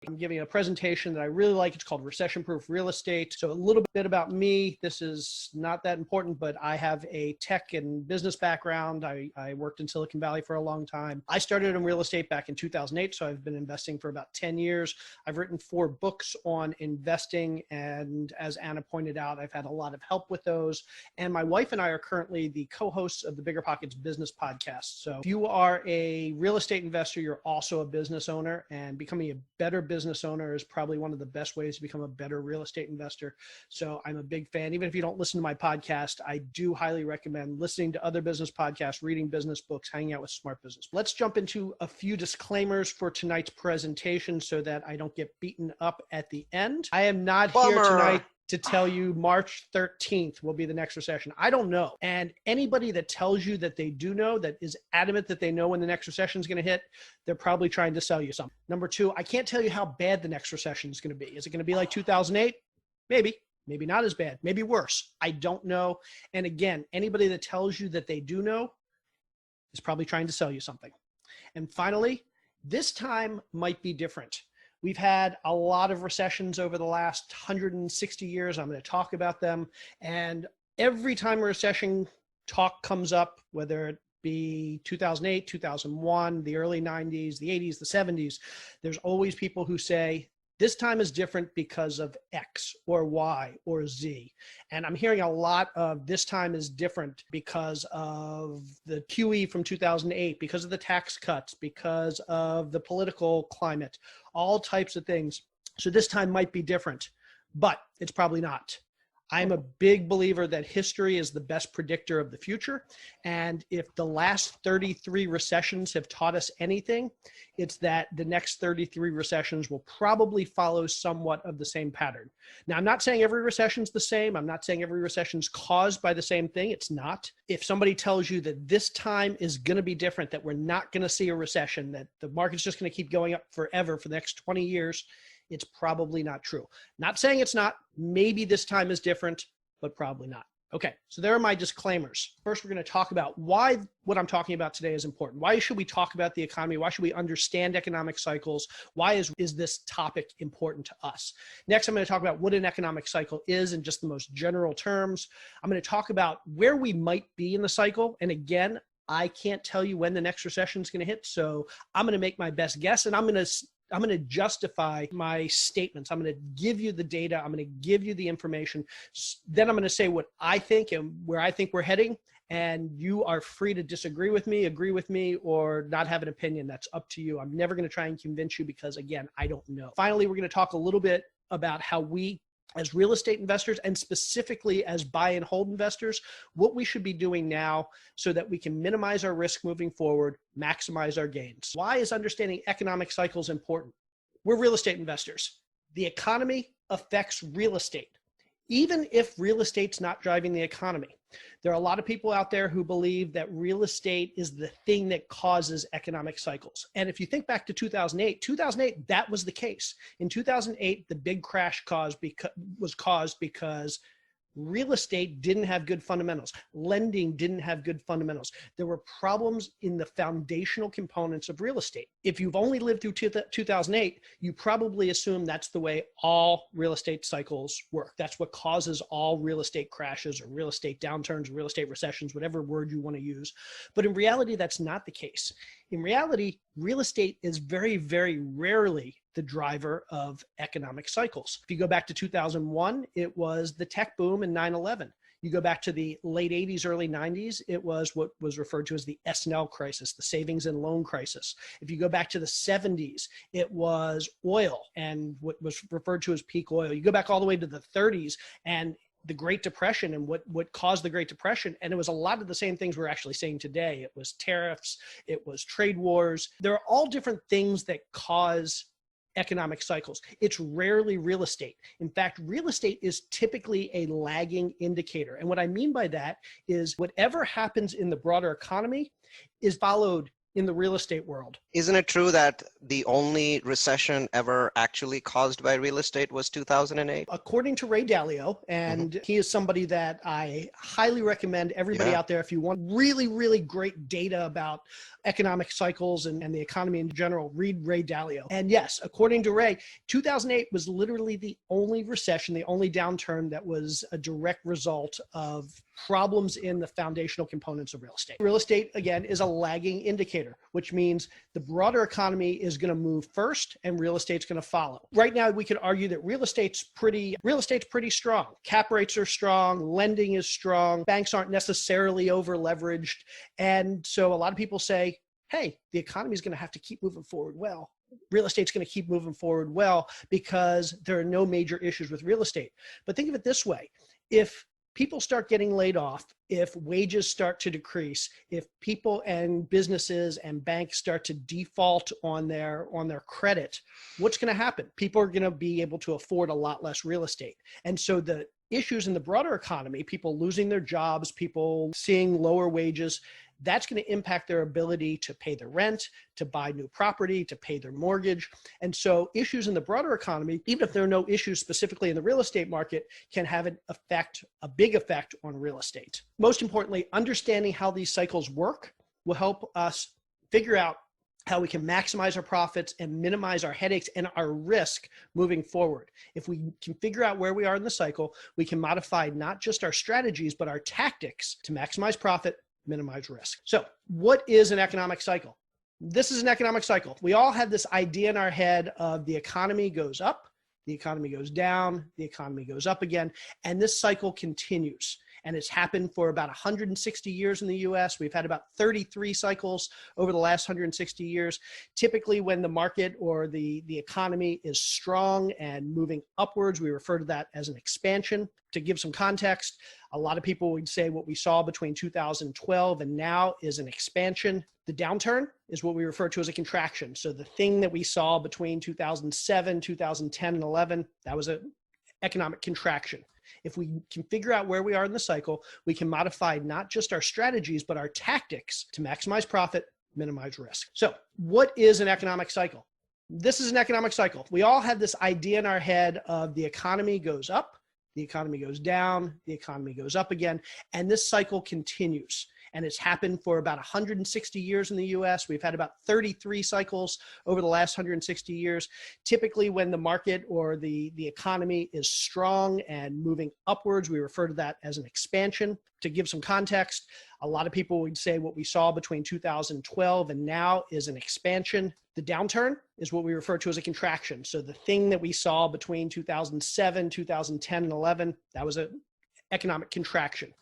I'm giving a presentation that I really like. It's called Recession-Proof Real Estate. So a little bit about me. This is not that important, but I have a tech and business background. I worked in Silicon Valley for a long time. I started in real estate back in 2008, so I've been investing for about 10 years. I've written 4 books on investing, and as Anna pointed out, I've had a lot of help with those. And my wife and I are currently the co-hosts of the Bigger Pockets Business Podcast. So if you are a real estate investor, you're also a business owner, and becoming a better business owner is probably one of the best ways to become a better real estate investor. So I'm a big fan. Even if you don't listen to my podcast, I do highly recommend listening to other business podcasts, reading business books, hanging out with smart business. Let's jump into a few disclaimers for tonight's presentation so that I don't get beaten up at the end. I am not here tonight to tell you March 13th will be the next recession. I don't know. And anybody that tells you that they do know, that is adamant that they know when the next recession is going to hit, they're probably trying to sell you something. Number 2, I can't tell you how bad the next recession is going to be. Is it going to be like 2008? Maybe. Maybe not as bad. Maybe worse. I don't know. And again, anybody that tells you that they do know is probably trying to sell you something. And finally, this time might be different. We've had a lot of recessions over the last 160 years. I'm going to talk about them. And every time a recession talk comes up, whether it be 2008, 2001, the early 90s, the 80s, the 70s, there's always people who say, this time is different because of X or Y or Z. And I'm hearing a lot of this time is different because of the QE from 2008, because of the tax cuts, because of the political climate, all types of things. So this time might be different, but it's probably not. I'm a big believer that history is the best predictor of the future. And if the last 33 recessions have taught us anything, it's that the next 33 recessions will probably follow somewhat of the same pattern. Now, I'm not saying every recession is the same. I'm not saying every recession is caused by the same thing. It's not. If somebody tells you that this time is going to be different, that we're not going to see a recession, that the market's just going to keep going up forever for the next 20 years, it's probably not true. Not saying it's not. Maybe this time is different, but probably not. Okay, so there are my disclaimers. First, we're going to talk about why what I'm talking about today is important. Why should we talk about the economy? Why should we understand economic cycles? Why is this topic important to us? Next, I'm going to talk about what an economic cycle is in just the most general terms. I'm going to talk about where we might be in the cycle. And again, I can't tell you when the next recession is going to hit, so I'm going to make my best guess, and I'm going to justify my statements. I'm going to give you the data. I'm going to give you the information. Then I'm going to say what I think and where I think we're heading. And you are free to disagree with me, agree with me, or not have an opinion. That's up to you. I'm never going to try and convince you because, again, I don't know. Finally, we're going to talk a little bit about how we, as real estate investors, and specifically as buy and hold investors, what we should be doing now so that we can minimize our risk moving forward, maximize our gains. Why is understanding economic cycles important? We're real estate investors. The economy affects real estate, even if real estate's not driving the economy. There are a lot of people out there who believe that real estate is the thing that causes economic cycles. And if you think back to 2008, that was the case. In 2008, the big crash was caused because real estate didn't have good fundamentals. Lending didn't have good fundamentals. There were problems in the foundational components of real estate. If you've only lived through 2008, you probably assume that's the way all real estate cycles work. That's what causes all real estate crashes or real estate downturns, or real estate recessions, whatever word you want to use. But in reality, that's not the case. In reality, real estate is very, very rarely the driver of economic cycles. If you go back to 2001, it was the tech boom and 9/11. You go back to the late 80s, early 90s, it was what was referred to as the S&L crisis, the savings and loan crisis. If you go back to the 70s, it was oil and what was referred to as peak oil. You go back all the way to the 30s and the Great Depression and what caused the Great Depression. And it was a lot of the same things we're actually seeing today. It was tariffs, it was trade wars. There are all different things that cause economic cycles. It's rarely real estate. In fact, real estate is typically a lagging indicator. And what I mean by that is whatever happens in the broader economy is followed in the real estate world. Isn't it true that the only recession ever actually caused by real estate was 2008? According to Ray Dalio, and he is somebody that I highly recommend everybody out there, if you want really, really great data about economic cycles and the economy in general, read Ray Dalio. And yes, according to Ray, 2008 was literally the only recession, the only downturn that was a direct result of problems in the foundational components of real estate. Real estate, again, is a lagging indicator, which means the broader economy is going to move first and real estate's going to follow. Right now, we could argue that real estate's pretty strong. Cap rates are strong, lending is strong, banks aren't necessarily over leveraged. And so a lot of people say, hey, the economy is going to have to keep moving forward well. Real estate's going to keep moving forward well because there are no major issues with real estate. But think of it this way. If people start getting laid off, if wages start to decrease, if people and businesses and banks start to default on their credit, what's going to happen? People are going to be able to afford a lot less real estate. And so the issues in the broader economy, people losing their jobs, people seeing lower wages, that's going to impact their ability to pay their rent, to buy new property, to pay their mortgage. And so issues in the broader economy, even if there are no issues specifically in the real estate market, can have a big effect on real estate. Most importantly, understanding how these cycles work will help us figure out how we can maximize our profits and minimize our headaches and our risk moving forward. If we can figure out where we are in the cycle, we can modify not just our strategies, but our tactics to maximize profit, minimize risk. So what is an economic cycle? This is an economic cycle. We all have this idea in our head of the economy goes up, the economy goes down, the economy goes up again, and this cycle continues. And it's happened for about 160 years in the US. We've had about 33 cycles over the last 160 years. Typically when the market or the economy is strong and moving upwards, we refer to that as an expansion. To give some context, a lot of people would say what we saw between 2012 and now is an expansion. The downturn is what we refer to as a contraction. So the thing that we saw between 2007, 2010, and 11, that was an economic contraction. If we can figure out where we are in the cycle, we can modify not just our strategies, but our tactics to maximize profit, minimize risk. So what is an economic cycle? This is an economic cycle. We all have this idea in our head of the economy goes up, the economy goes down, the economy goes up again, and this cycle continues. And it's happened for about 160 years in the US. We've had about 33 cycles over the last 160 years. Typically when the market or the economy is strong and moving upwards, we refer to that as an expansion. To give some context, a lot of people would say what we saw between 2012 and now is an expansion. The downturn is what we refer to as a contraction. So the thing that we saw between 2007, 2010, and 11, that was an economic contraction.